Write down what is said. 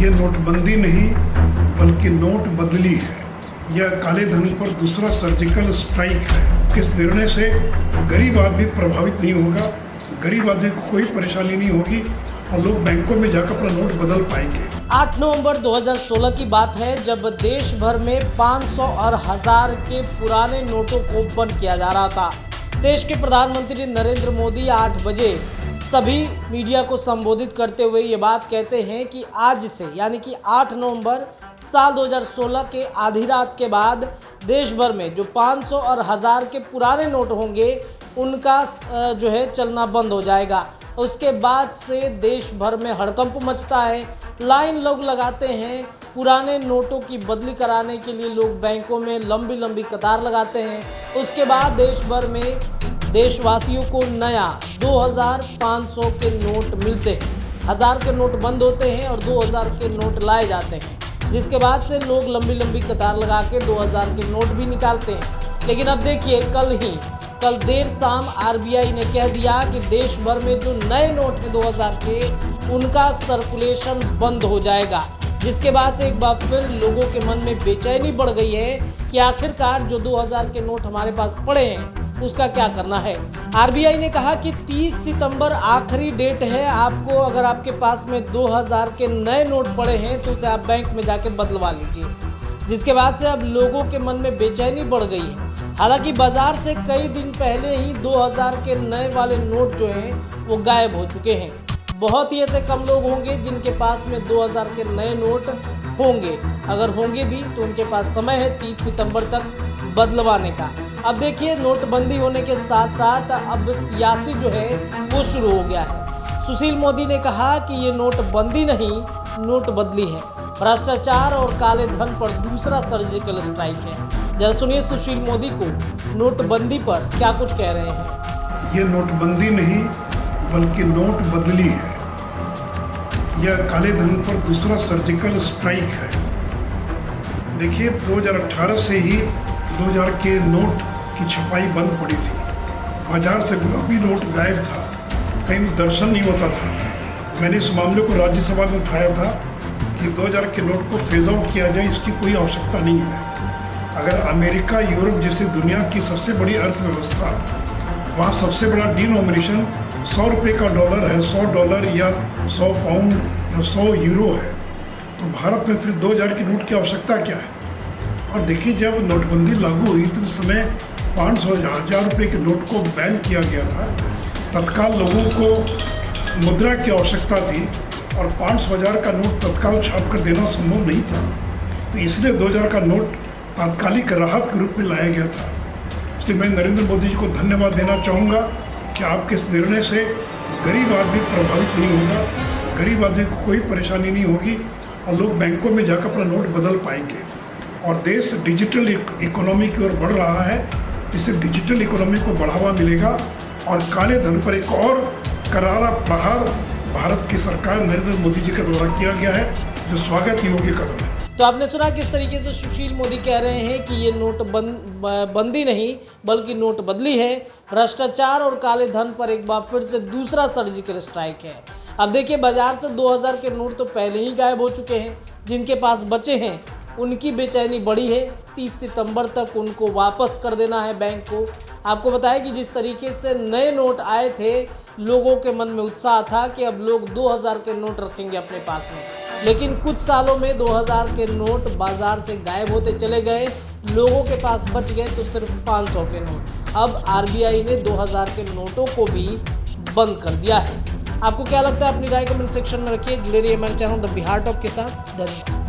ये नोटबंदी नहीं बल्कि नोट बदली है। यह काले धन पर दूसरा सर्जिकल स्ट्राइक है। इस निर्णय से गरीब आदमी प्रभावित नहीं होगा, गरीब आदमी को कोई परेशानी नहीं होगी और लोग बैंकों में जाकर अपना नोट बदल पाएंगे। 8 नवंबर 2016 की बात है जब देश भर में 500 और 1000 के पुराने नोटों को बंद किया जा रहा था। देश के प्रधानमंत्री नरेंद्र मोदी 8 बजे सभी मीडिया को संबोधित करते हुए ये बात कहते हैं कि आज से यानी कि 8 नवंबर साल 2016 के आधी रात के बाद देश भर में जो 500 और 1000 के पुराने नोट होंगे उनका जो है चलना बंद हो जाएगा। उसके बाद से देश भर में हड़कंप मचता है, लाइन लोग लगाते हैं। पुराने नोटों की बदली कराने के लिए लोग बैंकों में लंबी लंबी कतार लगाते हैं। उसके बाद देश भर में देशवासियों को नया 2500 के नोट मिलते हैं, 1000 के नोट बंद होते हैं और 2000 के नोट लाए जाते हैं, जिसके बाद से लोग लंबी लंबी कतार लगा के 2000 के नोट भी निकालते हैं। लेकिन अब देखिए कल देर शाम आरबीआई ने कह दिया कि देश भर में जो नए नोट हैं 2000 के उनका सर्कुलेशन बंद हो जाएगा, जिसके बाद से एक बार फिर लोगों के मन में बेचैनी बढ़ गई है कि आखिरकार जो 2000 के नोट हमारे पास पड़े हैं उसका क्या करना है। आरबीआई ने कहा कि 30 सितंबर आखिरी डेट है, आपको अगर आपके पास में 2000 के नए नोट पड़े हैं तो उसे आप बैंक में जाके बदलवा लीजिए, जिसके बाद से अब लोगों के मन में बेचैनी बढ़ गई है। हालांकि बाजार से कई दिन पहले ही 2000 के नए वाले नोट जो हैं वो गायब हो चुके हैं। बहुत ही ऐसे कम लोग होंगे जिनके पास में 2000 के नए नोट होंगे, अगर होंगे भी तो उनके पास समय है 30 सितंबर तक बदलवाने का। अब देखिए नोटबंदी होने के साथ साथ अब सियासी जो है वो शुरू हो गया है। सुशील मोदी ने कहा कि ये नोटबंदी नहीं नोट बदली है, भ्रष्टाचार और काले धन पर दूसरा सर्जिकल स्ट्राइक है। जरा सुनिए सुशील मोदी को नोटबंदी पर क्या कुछ कह रहे हैं। ये नोटबंदी नहीं बल्कि नोट बदली है। यह काले धन पर दूसरा सर्जिकल स्ट्राइक है। देखिए 2018 से ही 2000 के नोट की छपाई बंद पड़ी थी, बाजार से गुलाबी नोट गायब था, कहीं दर्शन नहीं होता था। मैंने इस मामले को राज्यसभा में उठाया था कि 2000 के नोट को फेज आउट किया जाए, इसकी कोई आवश्यकता नहीं है। अगर अमेरिका यूरोप जैसे दुनिया की सबसे बड़ी अर्थव्यवस्था, वहाँ सबसे बड़ा डिनोमिनेशन 100 रुपये का डॉलर है, $100 या 100 पाउंड या 100 यूरो है, तो भारत में फिर 2000 के नोट की आवश्यकता क्या है। और देखिए जब नोटबंदी लागू हुई तो उस समय 500-1000 रुपये के नोट को बैन किया गया था। तत्काल लोगों को मुद्रा की आवश्यकता थी और 500-1000 का नोट तत्काल छाप कर देना संभव नहीं था, तो इसलिए 2000 का नोट तात्कालिक राहत के रूप में लाया गया था। इसलिए मैं नरेंद्र मोदी जी को धन्यवाद देना चाहूँगा कि आपके इस निर्णय से गरीब आदमी प्रभावित नहीं होगा, गरीब आदमी को कोई परेशानी नहीं होगी और लोग बैंकों में जाकर अपना नोट बदल पाएंगे। और देश डिजिटल इकोनॉमी की ओर बढ़ रहा है, इससे डिजिटल इकोनॉमी को बढ़ावा मिलेगा और काले धन पर एक और करारा प्रहार भारत की सरकार नरेंद्र मोदी जी के द्वारा किया गया है, जो स्वागत योग्य कदम है। तो आपने सुना किस तरीके से सुशील मोदी कह रहे हैं कि ये नोट बंदी नहीं बल्कि नोट बदली है, भ्रष्टाचार और काले धन पर एक बार फिर से दूसरा सर्जिकल स्ट्राइक है। अब देखिए बाजार से 2000 के नोट तो पहले ही गायब हो चुके हैं, जिनके पास बचे हैं उनकी बेचैनी बढ़ी है। 30 सितंबर तक उनको वापस कर देना है बैंक को। आपको बताया कि जिस तरीके से नए नोट आए थे लोगों के मन में उत्साह था कि अब लोग 2000 के नोट रखेंगे अपने पास में, लेकिन कुछ सालों में 2000 के नोट बाजार से गायब होते चले गए, लोगों के पास बच गए तो सिर्फ 500 के नोट। अब आरबीआई ने 2000 के नोटों को भी बंद कर दिया है। आपको क्या लगता है अपनी राय कमेंट सेक्शन में रखिए। जुड़े रहिए हमारे चैनल द बिहार टॉप के साथ। धन्यवाद।